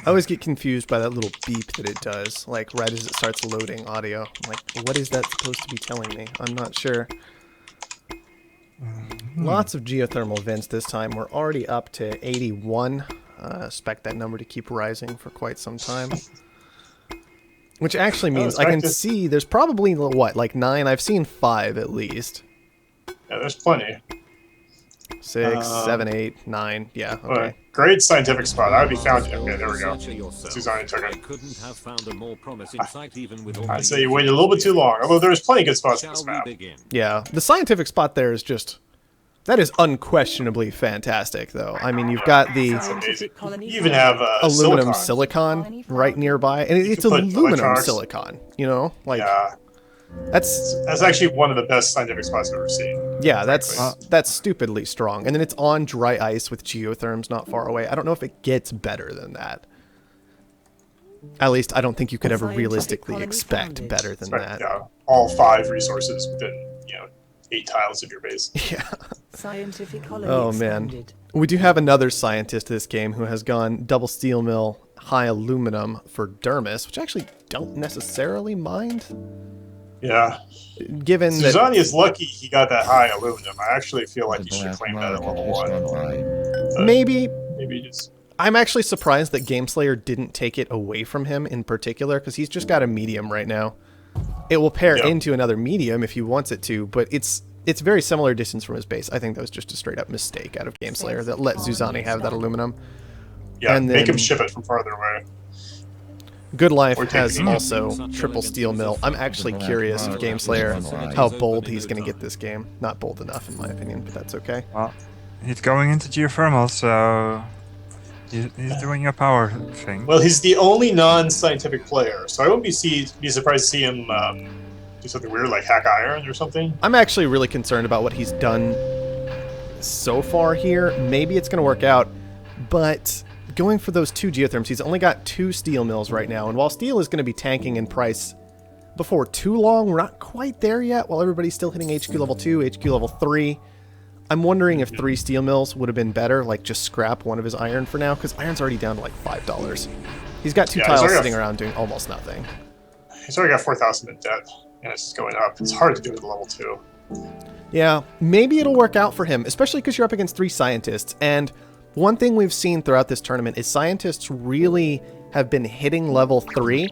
I always get confused by that little beep that it does, like right as it starts loading audio. I'm like, what is that supposed to be telling me? I'm not sure. Lots of geothermal vents this time. We're already up to 81. Expect that number to keep rising for quite some time. Which actually means I can see there's probably, what, like 9? I've seen 5 at least. Yeah, there's plenty. 6, 7, 8, 9. Yeah, okay. Great scientific spot. I would be found. Okay, there we go. Zuzani took it. I'd say you waited a little bit too long, although there's plenty of good spots on this map. Yeah, the scientific spot there is just... That is unquestionably fantastic, though. I mean, you've got the... You even have aluminum silicon right nearby, and it's aluminum silicon, you know? Like, yeah. That's actually one of the best scientific spots I've ever seen. Yeah, that's stupidly strong. And then it's on dry ice with geotherms not far away. I don't know if it gets better than that. At least I don't think you could ever realistically expect better than that. Yeah, all 5 resources within, 8 tiles of your base. Yeah. Oh man. We do have another scientist this game who has gone double steel mill, high aluminum for Dermas, which I actually don't necessarily mind. Yeah. Given Zuzani is lucky he got that high aluminum. I actually feel like he should claim that at level 1. Maybe just... I'm actually surprised that Gameslayer didn't take it away from him in particular, because he's just got a medium right now. It will pair into another medium if he wants it to, but it's very similar distance from his base. I think that was just a straight up mistake out of Gameslayer that let Zuzani have that aluminum. Yeah, and make him ship it from farther away. GoodLife has also triple steel mill. I'm actually curious if Gameslayer, how bold he's going to get this game. Not bold enough in my opinion, but that's okay. Well, he's going into geothermal, so he's doing a power thing. Well, he's the only non-scientific player, so I wouldn't be surprised to see him do something weird like hack iron or something. I'm actually really concerned about what he's done so far here. Maybe it's going to work out, but going for those 2 geotherms, he's only got 2 steel mills right now, and while steel is going to be tanking in price before too long, we're not quite there yet, while everybody's still hitting HQ level 2, HQ level 3. I'm wondering if 3 steel mills would have been better, like just scrap one of his iron for now, because iron's already down to like $5. He's got 2 tiles sitting around doing almost nothing. He's already got 4,000 in debt, and it's just going up. It's hard to do with level 2. Yeah, maybe it'll work out for him, especially because you're up against 3 scientists, and one thing we've seen throughout this tournament is scientists really have been hitting level 3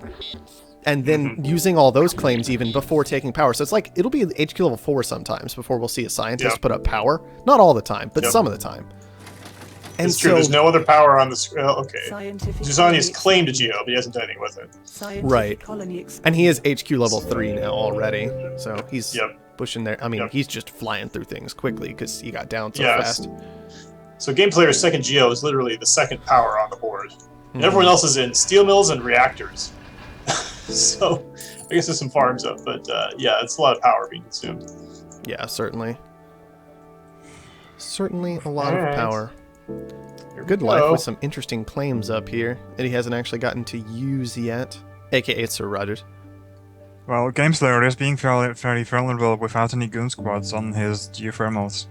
and then using all those claims even before taking power. So it's like, it'll be HQ level 4 sometimes before we'll see a scientist put up power. Not all the time, but some of the time. And it's true, there's no other power on the screen. Okay. Zuzani has claimed a geo, but he hasn't done anything with it. Right. And he is HQ level 3 now already. So he's pushing there. I mean, he's just flying through things quickly because he got down so fast. So Gameplayer's second geo is literally the second power on the board. And everyone else is in steel mills and reactors. So I guess there's some farms up, but yeah, it's a lot of power being consumed. Yeah, certainly. Certainly a lot of power. GoodLife with some interesting claims up here that he hasn't actually gotten to use yet, aka Sir Rogers. Well, Gameslayer is being very vulnerable without any goon squads on his geothermals.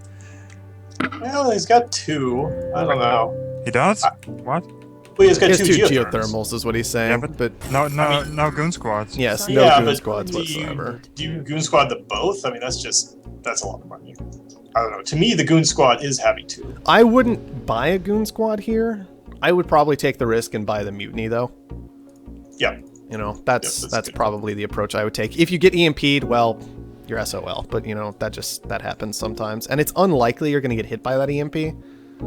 Well, he's got 2. I don't know. He does? What? Well, he's got he has 2 geothermals is what he's saying. Yeah, but no goon squads. Yes, no goon squads whatsoever. Do you goon squad the both? I mean, that's a lot of money. I don't know. To me, the goon squad is having 2. I wouldn't buy a goon squad here. I would probably take the risk and buy the mutiny, though. Yeah. You know, that's probably the approach I would take. If you get EMP'd, well, you're SOL. But, you know, that happens sometimes. And it's unlikely you're going to get hit by that EMP.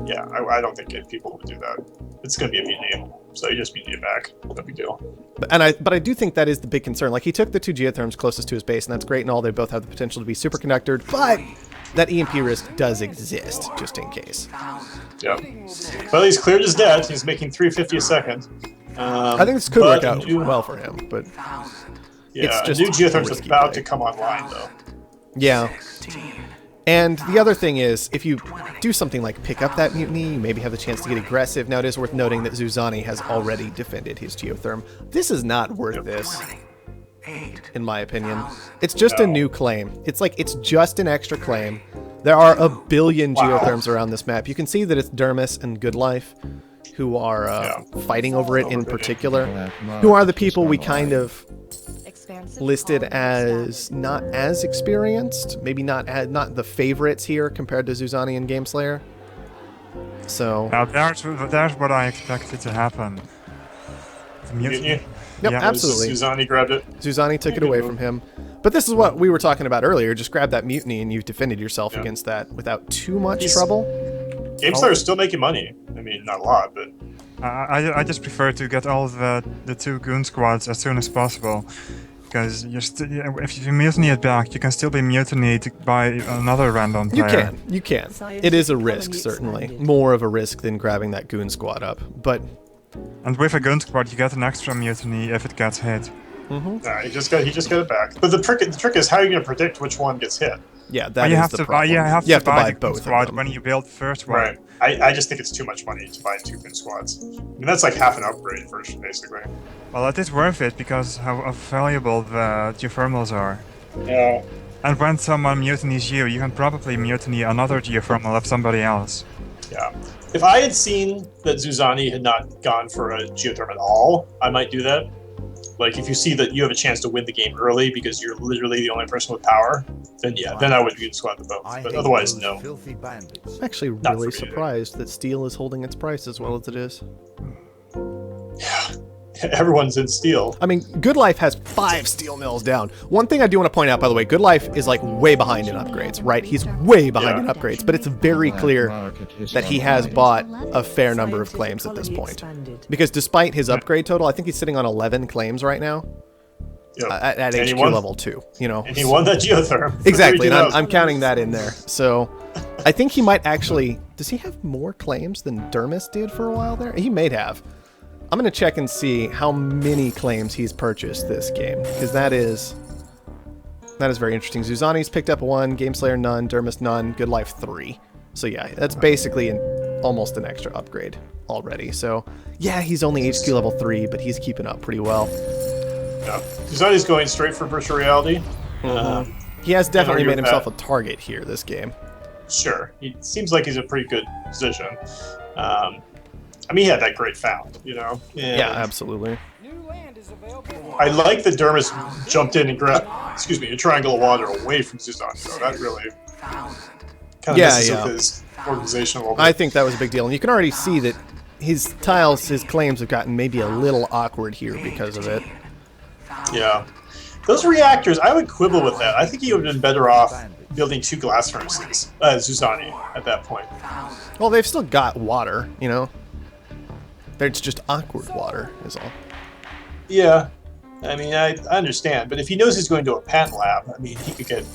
Yeah, I don't think people would do that. It's going to be a mutiny, so you just mutiny it back. No big deal. But I do think that is the big concern. Like, he took the 2 geotherms closest to his base, and that's great and all. They both have the potential to be superconductors, but that EMP risk does exist, just in case. Yeah. Well, he's cleared his debt. He's making 350 a second. I think this could work out well for him, but yeah, it's just new geotherms is about to come online, though. Yeah. And the other thing is, if you do something like pick up that mutiny, you maybe have the chance to get aggressive. Now, it is worth noting that Zuzani has already defended his geotherm. This is not worth this, in my opinion. It's just a new claim. It's like, it's just an extra claim. There are a billion geotherms around this map. You can see that it's Dermas and GoodLife who are fighting over it in particular, who are the people we kind of listed as not as experienced, maybe not the favorites here compared to Zuzani and Gameslayer. So Now that's what I expected to happen. The Mutiny? Yep, Yeah. absolutely. Zuzani grabbed it. Zuzani took it away from him. But this is what we were talking about earlier. Just grab that mutiny and you've defended yourself against that without too much trouble. Gameslayer is still making money. I mean, not a lot, but I just prefer to get all the two goon squads as soon as possible. Because if you mutiny it back, you can still be mutinied by another random player. You can. It is a risk, certainly. More of a risk than grabbing that goon squad up. But And with a goon squad, you get an extra mutiny if it gets hit. nah, he just got it back. But the trick is how are you going to predict which one gets hit? yeah, But that you is have the to problem. buy. You have to buy the goon both of squad them. when you build the first one. Right. I just think it's too much money to buy 2 goon squads. I mean, that's like half an upgrade version, basically. Well, it is worth it because how valuable the geothermals are. Yeah. And when someone mutinies you, you can probably mutiny another geothermal of somebody else. Yeah. If I had seen that Zuzani had not gone for a geotherm at all, I might do that. Like, if you see that you have a chance to win the game early because you're literally the only person with power, then yeah, then I would goon squad the both. But otherwise, no. I'm actually Not really for me. surprised that steel is holding its price as well as it is. Yeah. Everyone's in steel. I mean, GoodLife has 5 steel mills down. One thing I do want to point out, by the way, GoodLife is like way behind in upgrades, right? He's way behind in upgrades, but it's very clear that he has bought a fair number of claims at this point. Because despite his upgrade total, I think he's sitting on 11 claims right now Yep. at And he HQ won. level 2, you know. And he won that geotherm. for Exactly, and 32,000. I'm counting that in there. So I think he might actually... Does he have more claims than Dermas did for a while there? He may have. I'm going to check and see how many claims he's purchased this game, because that is very interesting. Zuzani's picked up 1, Gameslayer none, Dermas none, GoodLife 3. So yeah, that's basically almost an extra upgrade already. So yeah, he's only HQ level 3, but he's keeping up pretty well. Yeah. Zuzani's going straight for virtual reality. He has definitely argue made with himself that. a target here this game. Sure. He seems like he's in a pretty good position. I mean, he had that great found, you know? And Yeah, absolutely. I like that Dermas jumped in and grabbed, a triangle of water away from Zuzani, though. That really kind of messes with his organization a little bit. I think that was a big deal, and you can already see that his claims have gotten maybe a little awkward here because of it. Yeah. Those reactors, I would quibble with that. I think he would have been better off building 2 glass furnaces, Zuzani, at that point. Well, they've still got water, you know? It's just awkward water, is all. Yeah. I mean, I understand, but if he knows he's going to a patent lab, I mean, he could get...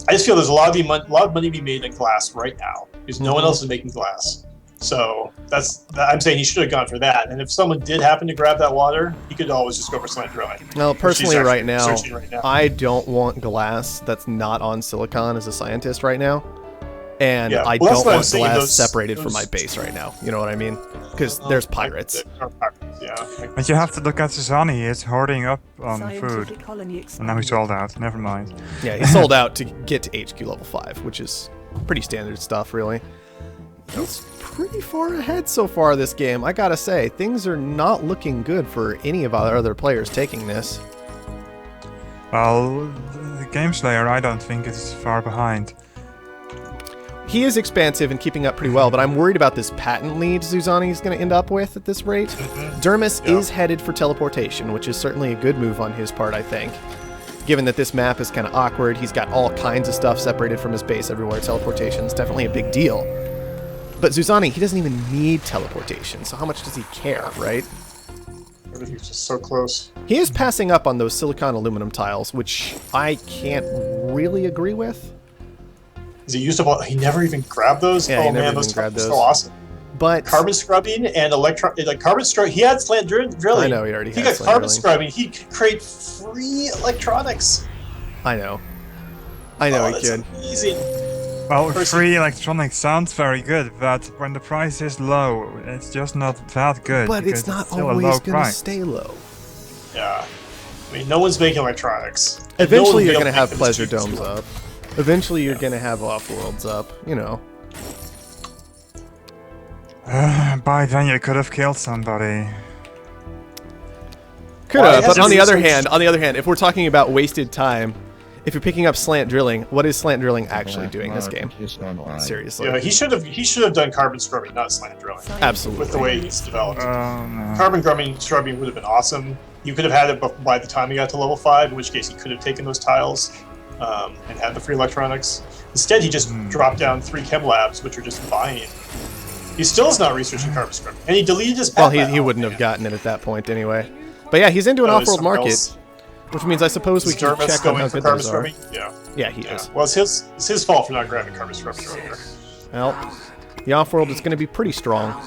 I just feel there's a lot of money to be made in glass right now, because no one else is making glass. So I'm saying he should have gone for that. And if someone did happen to grab that water, he could always just go for slant drilling. Well, personally, right now, searching right now. I don't want glass that's not on silicon as a scientist right now. And Yeah, I well, that's don't what I'm want saying, glass those- separated from those- my base right now. You know what I mean? Because there's pirates. Yeah. But you have to look at Zuzani, he's hoarding up on food. And now he's sold out, never mind. Yeah, he sold out to get to HQ level 5, which is pretty standard stuff, really. He's pretty far ahead so far this game, I gotta say. Things are not looking good for any of our other players taking this. Well, the Gameslayer I don't think is far behind. He is expansive and keeping up pretty well, but I'm worried about this patent lead Zuzani's going to end up with at this rate. Dermas is headed for teleportation, which is certainly a good move on his part, I think. Given that this map is kind of awkward, he's got all kinds of stuff separated from his base everywhere. Teleportation is definitely a big deal. But Zuzani, he doesn't even need teleportation, so how much does he care, right? Everything's just so close. He is passing up on those silicon aluminum tiles, which I can't really agree with. Is he used up? He never even grabbed those. Yeah, he oh never man, even those grabbed are so those. awesome. But Carbon scrubbing and carbon scrub. He had slant drilling. I know he already He had got slant carbon drilling. scrubbing. He could create free electronics. I know he that's could. amazing. Well, Person- free electronics sounds very good, but when the price is low, it's just not that good. But because it's not still always a low going to price. stay low. Yeah. I mean, no one's making electronics. And Eventually no one will you're be going to able have make them pleasure as cheap as domes you want. up. Eventually you're going to have Offworlds up, you know. By then you could have killed somebody. Could Why have, but hasn't on the other research- hand, if we're talking about wasted time, if you're picking up slant drilling, what is slant drilling actually doing this game? Seriously. Yeah, he should have done carbon scrubbing, not slant drilling. Absolutely. With the way he's developed. No. Carbon scrubbing would have been awesome. You could have had it by the time he got to level 5, in which case he could have taken those tiles and had the free electronics. Instead, he just dropped down 3 chem labs, which are just buying. He still is not researching carbon scrubbing, and he deleted his Well, path. he wouldn't have gotten it at that point anyway. But yeah, he's into an off-world market, which means I suppose we Is can Dermas check on how going for good carbon those are. scrubbing? Yeah. Yeah, he is. Well, it's his fault for not grabbing carbon scrubbing earlier. Well, the off-world is going to be pretty strong.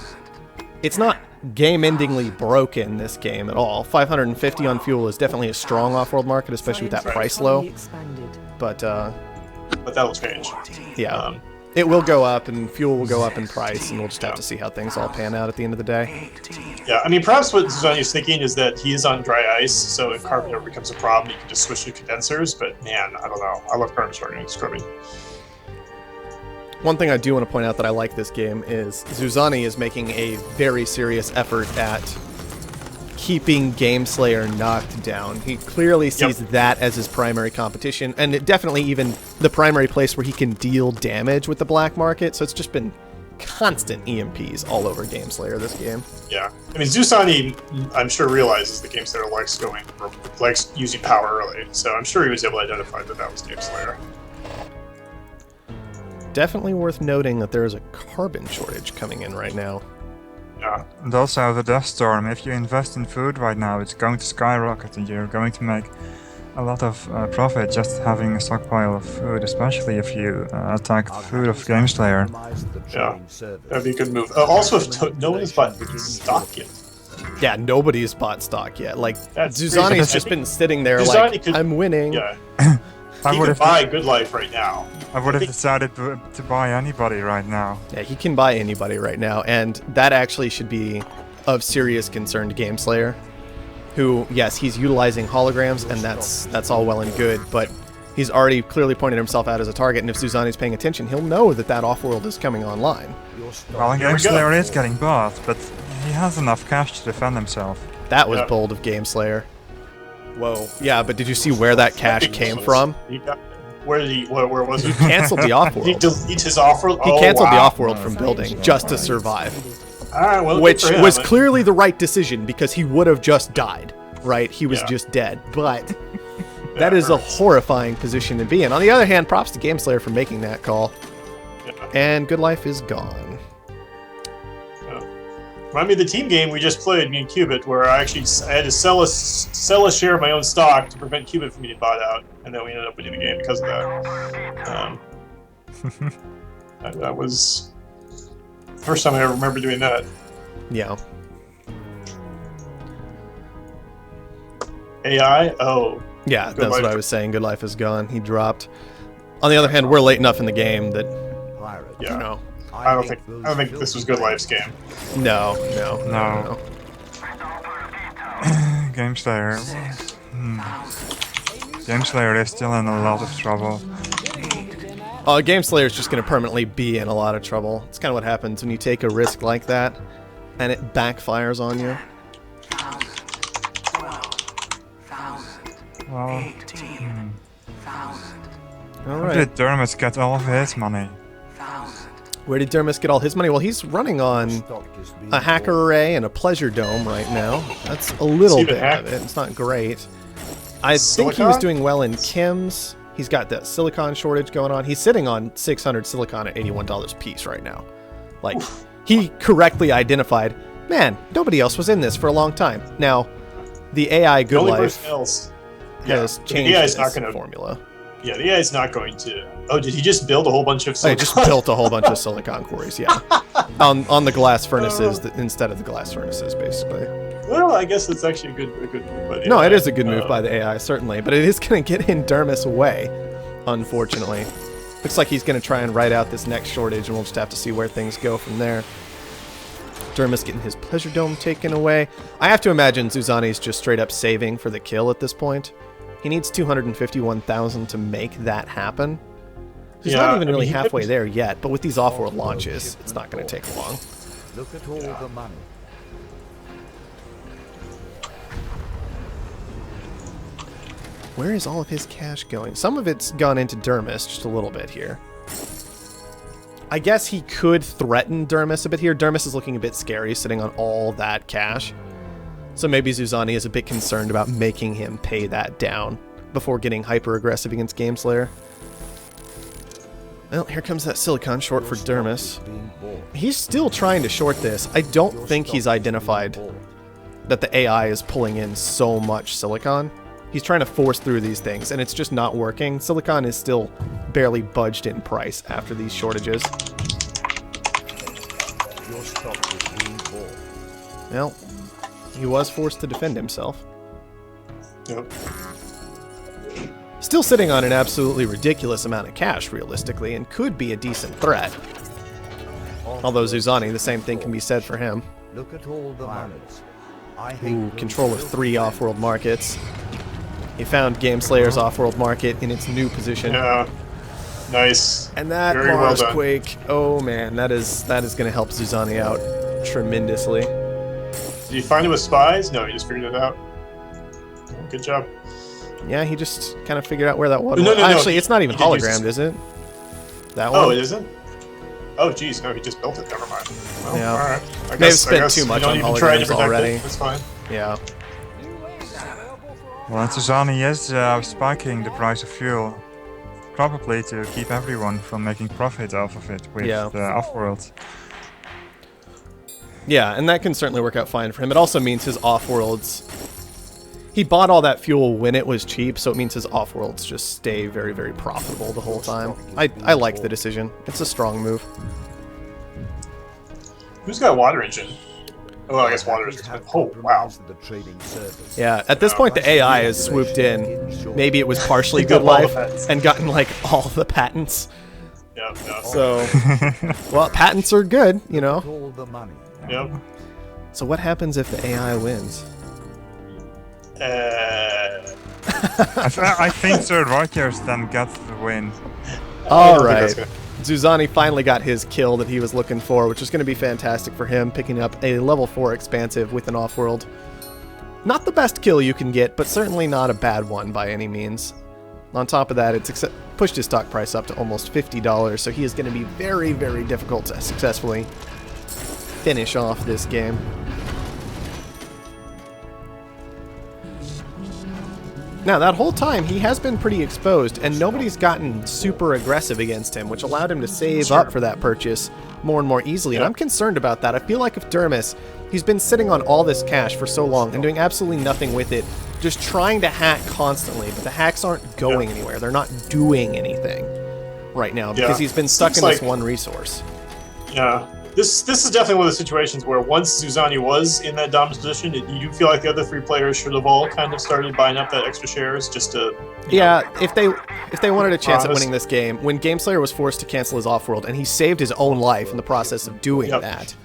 It's not game-endingly broken, this game, at all. 550 on fuel is definitely a strong off-world market, especially with that price low. But, But that'll change. yeah. It will go up, and fuel will go up in price, and we'll just have to see how things all pan out at the end of the day. Yeah, I mean, perhaps what Zuzani is thinking is that he is on dry ice, so if carbon ever becomes a problem, he can just switch to condensers, but man, I don't know. I love carbon scrubbing. One thing I do want to point out that I like this game is Zuzani is making a very serious effort at keeping Gameslayer knocked down. He clearly sees that as his primary competition, and it definitely even the primary place where he can deal damage with the black market, so it's just been constant EMPs all over Gameslayer this game. Yeah. I mean, Zuzani, I'm sure, realizes that Gameslayer likes using power early, so I'm sure he was able to identify that was Gameslayer. Definitely worth noting that there is a carbon shortage coming in right now. Yeah. And also the Death Storm, if you invest in food right now, it's going to skyrocket and you're going to make a lot of profit just having a stockpile of food, especially if you attack the food of Gameslayer. Yeah. That'd be a good move. Also, if no one's bought stock yet. Yeah, nobody's bought stock yet. Like, That's Zuzani's crazy. just been sitting there Zuzani like, could- I'm winning. Yeah. I He would could have buy GoodLife right now. I would have decided to buy anybody right now. Yeah, he can buy anybody right now, and that actually should be of serious concern to Gameslayer, who, yes, he's utilizing holograms, and that's all well and good, but he's already clearly pointed himself out as a target, and if Zuzani's paying attention, he'll know that that off-world is coming online. Well, Here we go. Gameslayer is getting bought, but he has enough cash to defend himself. That was Yeah. bold of Gameslayer. Whoa. Yeah, but did you see where that cash came from? Where was he? Canceled the He off-world. delete his off-world? He Oh, canceled the wow. off-world from building just to survive. Alright, well, good Which for him. was clearly the right decision because he would have just died, right? He was Yeah. just dead. But that is a horrifying position to be in. On the other hand, props to Gameslayer for making that call. Yeah. And GoodLife is gone. Remind me of the team game we just played, me and Qubit, where I had to sell a share of my own stock to prevent Qubit from getting bought out, and then we ended up winning the game because of that. That was the first time I ever remember doing that. Yeah. AI? Oh. Yeah, that's GoodLife. what I was saying. GoodLife is gone. He dropped. On the other hand, we're late enough in the game that, Yeah. you know, I don't think this was GoodLife's game. no. Gameslayer. Gameslayer is still in a lot of trouble. Gameslayer is just going to permanently be in a lot of trouble. It's kind of what happens when you take a risk like that and it backfires on you. Well, All where right. did Dermas get all of his money? Where did Dermas get all his money? Well, he's running on a hacker array and a pleasure dome right now. That's a little Is he even bit hacked? of it. It's not great. I think he Silicon? was doing well in chems. He's got that silicon shortage going on. He's sitting on 600 silicon at $81 a piece right now. Like, he correctly identified, man, nobody else was in this for a long time. Now, the AI The only GoodLife person else. has the changed AI is this not gonna. formula. Yeah, the AI is not going to. Oh, did he just build a whole bunch of? I just built a whole bunch of silicon cores, yeah. On the glass furnaces instead of the glass furnaces, basically. Well, I guess it's actually a good move by the No, AI. it is a good move by the AI, certainly, but it is going to get in Dermis' way, unfortunately. Looks like he's going to try and ride out this next shortage, and we'll just have to see where things go from there. Dermis getting his pleasure dome taken away. I have to imagine Zuzani's just straight up saving for the kill at this point. He needs 251,000 to make that happen. He's Yeah, not I even mean, really he halfway could- there yet, but with these off-world launches, it's not going to take long. Look at all the money. Where is all of his cash going? Some of it's gone into Dermas, just a little bit here. I guess he could threaten Dermas a bit here. Dermas is looking a bit scary, sitting on all that cash. So maybe Zuzani is a bit concerned about making him pay that down before getting hyper-aggressive against Gameslayer. Well, here comes that Silicon short for Dermas. He's still trying to short this. I don't think he's identified that the AI is pulling in so much Silicon. He's trying to force through these things, and it's just not working. Silicon is still barely budged in price after these shortages. Your stock is being bought. Well, he was forced to defend himself. Yep. Still sitting on an absolutely ridiculous amount of cash, realistically, and could be a decent threat. Although Zuzani, the same thing can be said for him. Look at all the money. Ooh, control of 3 off-world markets. He found Gameslayer's off-world market in its new position. Yeah. Nice. And that Very well Mars done. Quake, oh man, that is going to help Zuzani out tremendously. Did you find it with spies? No, you just figured it out. Oh, good job. Yeah, he just kind of figured out where that one No, was. no, no, Actually, it's not even he did use hologrammed, is it? That one? Oh, it isn't? Oh, geez, no, he just built it. Never mind. Well, Yeah. alright. I May have guess spent too much you don't on even try to holograms protect already. It. That's fine. Yeah. Well, Zuzani is spiking the price of fuel, probably to keep everyone from making profit off of it with Yeah. the Offworld. Yeah, and that can certainly work out fine for him. It also means his off-worlds... He bought all that fuel when it was cheap, so it means his off-worlds just stay very, very profitable the whole time. I like the decision. It's a strong move. Who's got a water engine? Oh, well, I guess water engine. Oh, wow. The trading service. Yeah, at this point the AI has swooped in. Maybe it was partially Picked up all the GoodLife patents. and gotten like all the patents. Yep, yep. So, well, patents are good, you know. All the money. Yep. So what happens if the AI wins? I think Sir Rogers then gets the win. All think right. that's good. Zuzani finally got his kill that he was looking for, which is going to be fantastic for him, picking up a level 4 expansive with an off-world. Not the best kill you can get, but certainly not a bad one by any means. On top of that, it's pushed his stock price up to almost $50, so he is going to be very, very difficult to successfully finish off this game. Now, that whole time, he has been pretty exposed, and nobody's gotten super aggressive against him, which allowed him to save up for that purchase more and more easily, and I'm concerned about that. I feel like if Dermas, he's been sitting on all this cash for so long and doing absolutely nothing with it, just trying to hack constantly, but the hacks aren't going anywhere. They're not doing anything right now because he's been stuck in this one resource. Yeah. This is definitely one of the situations where once Zuzani was in that dominant position, you feel like the other 3 players should have all kind of started buying up that extra shares just to... Yeah, if they wanted a chance at winning this game, when Gameslayer was forced to cancel his off-world and he saved his own life in the process of doing that,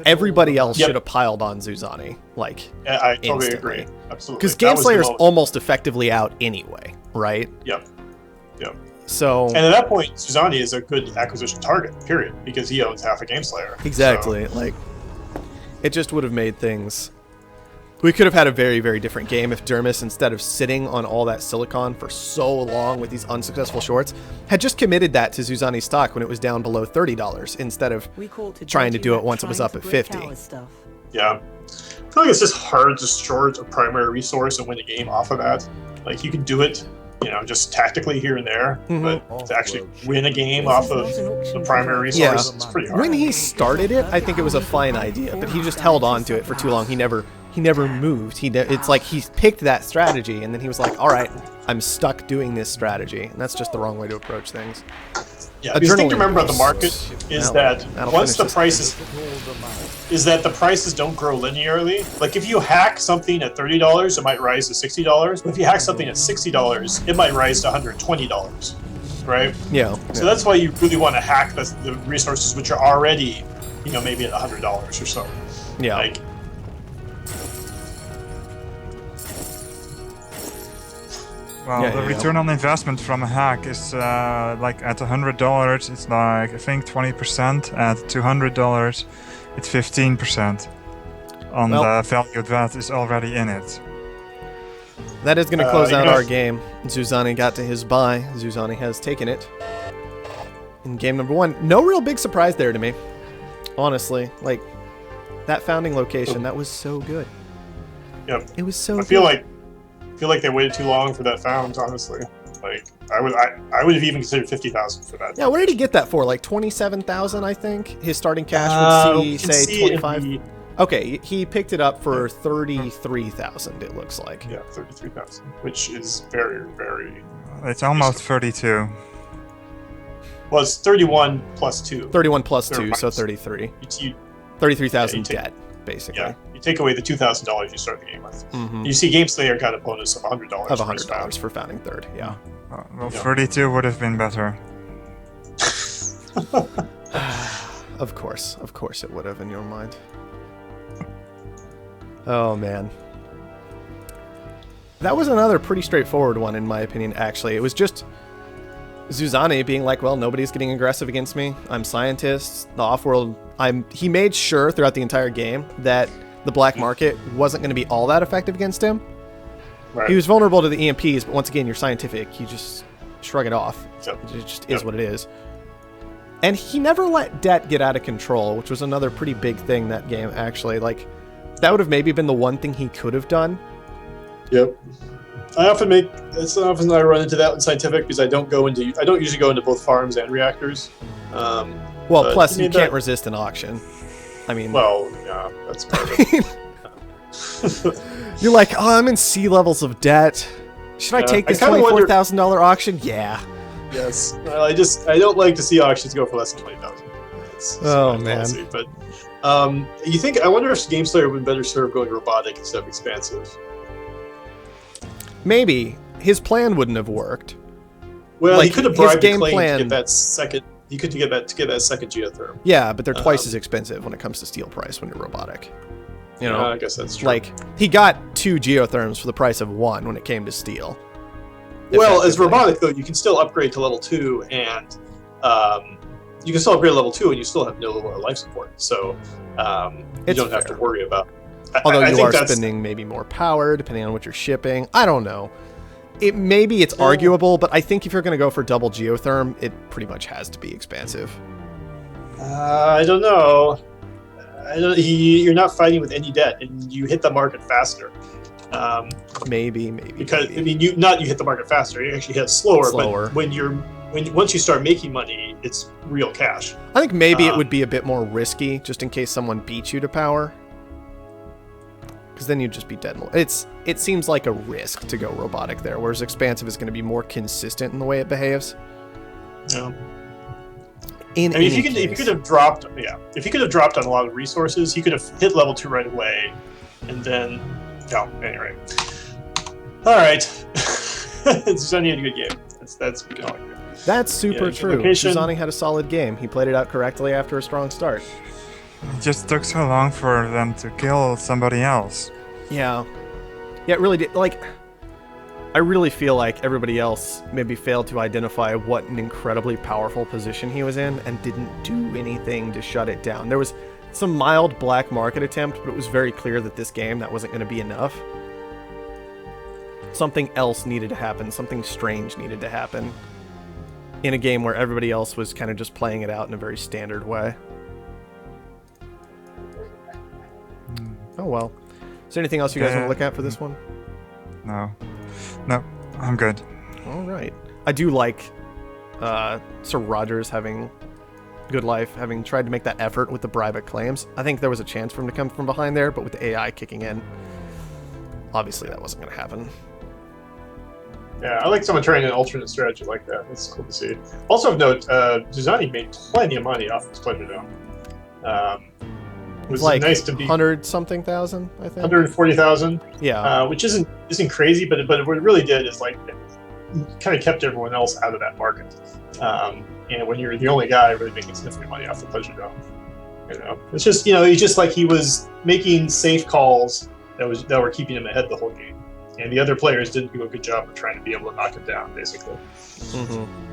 everybody else should have piled on Zuzani, like, I totally instantly. agree. Absolutely. Because That was the Gameslayer's most- almost effectively out anyway, right? Yep. Yep. So... And at that point, Zuzani is a good acquisition target, period, because he owns half a Gameslayer. Exactly. So, like, it just would have made things... We could have had a very, very different game if Dermas, instead of sitting on all that silicon for so long with these unsuccessful shorts, had just committed that to Zuzani's stock when it was down below $30 instead of trying to do it once it was up at 50. yeah. I feel like it's just hard to short a primary resource and win a game off of that. Like, you can do it, you know, just tactically here and there, but to actually win a game off of the primary resource, it's pretty hard. When he started it, I think it was a fine idea, but he just held on to it for too long. He never moved. It's like he picked that strategy, and then he was like, all right, I'm stuck doing this strategy, and that's just the wrong way to approach things. Yeah, the thing to remember about the market is that once the prices don't grow linearly. Like, if you hack something at $30, it might rise to $60. But if you hack something at $60, it might rise to $120, right? Yeah. So that's why you really want to hack the resources which are already, you know, maybe at $100 or so. Yeah. Like, Well, the return on investment from a hack is like at $100, it's like I think 20%. At $200, It's 15% on Well- the value that is already in it. That is going to close out yeah. our game. Zuzani got to his buy. Zuzani has taken it. In game number 1. No real big surprise there to me. Honestly. Like, that founding location, that was so good. Yep. It was so I good. feel like they waited too long for that found. Honestly, like I would have even considered 50,000 for that. Yeah, what did he get that for? Like 27,000, I think? His starting cash would You see, can say, see it in 25? the- Okay, he picked it up for 33,000, it looks like. Yeah, 33,000, which is very, very. It's almost 32. Well, it's 31 plus 2. 31 plus Or 2, so minus. 33. You, 33,000 Yeah, you take- debt, basically. yeah, you take away the $2,000 you start the game with. Mhm. You see, Gameslayer got a bonus of $100. Of for his $100 for founding third, yeah. Well, Yeah. 32 would have been better. Of course it would have in your mind. Oh, man. That was another pretty straightforward one, in my opinion, actually. It was just Zuzani being like, well, nobody's getting aggressive against me. I'm scientist. The Offworld... He made sure throughout the entire game that the black market wasn't going to be all that effective against him. Right. He was vulnerable to the EMPs, but once again, you're scientific. You just shrug it off. Yep. It just is Yep. what it is. And he never let debt get out of control, which was another pretty big thing that game, actually. Like, that would have maybe been the one thing he could have done. Yep. It's often I run into that in scientific because I don't usually go into both farms and reactors. Well, But plus he you made can't that- resist an auction. I mean, Well, yeah, that's part of it. you're like, oh, I'm in sea levels of debt. Should I Yeah, take I this kinda wonder- $24,000 auction? Yeah. Yes. Well, I don't like to see auctions go for less than 20,000. Oh, my man. policy, but I wonder if Gameslayer would better serve going robotic instead of expansive. Maybe. His plan wouldn't have worked. Well, Like, he could have his bribed the game claim plan- to get that second. He could get that second geotherm. Yeah, but they're twice as expensive when it comes to steel price when you're robotic. You know? I guess that's true. Like, he got 2 geotherms for the price of 1 when it came to steel. Well, as Effectively. robotic though, you can still upgrade to level 2, and you can still upgrade to level 2, and you still have no life support. So you It's don't have to fair. worry about. Although I you think are that's- spending maybe more power depending on what you're shipping. I don't know. Maybe it's arguable, but I think if you're going to go for double geotherm, it pretty much has to be expansive. I don't know. You're not fighting with any debt, and you hit the market faster. Maybe. Because maybe. I mean, you hit the market faster. You actually hit slower. Slower. But once you start making money, it's real cash. I think maybe it would be a bit more risky just in case someone beats you to power. Because then you'd just be dead. It seems like a risk to go robotic there, whereas expansive is going to be more consistent in the way it behaves. Yeah. In I mean, any if you case. could have dropped on a lot of resources, he could have hit level 2 right away, and then, anyway. All right, Zuzani had a good game. That's we can all agree. That's super Yeah, true. location- Zuzani had a solid game. He played it out correctly after a strong start. It just took so long for them to kill somebody else. Yeah, it really did. Like, I really feel like everybody else maybe failed to identify what an incredibly powerful position he was in and didn't do anything to shut it down. There was some mild black market attempt, but it was very clear that this game, that wasn't going to be enough. Something else needed to happen. Something strange needed to happen in a game where everybody else was kind of just playing it out in a very standard way. Oh, well. Is there anything else you guys want to look at for this one? No, I'm good. All right. I do like Sir Rogers having GoodLife, having tried to make that effort with the bribe at claims. I think there was a chance for him to come from behind there, but with the AI kicking in, obviously that wasn't going to happen. Yeah, I like someone trying an alternate strategy like that. That's cool to see. Also of note, Zuzani made plenty of money off his Pleasure Dome. It was like nice to be 100-something thousand, I think. 140,000. Yeah. Which isn't crazy, but what it really did is like kind of kept everyone else out of that market. And when you're the only guy really making significant money off the Pleasure Dome, it's just it's just like he was making safe calls that were keeping him ahead the whole game, and the other players didn't do a good job of trying to be able to knock him down, basically. Mm-hmm.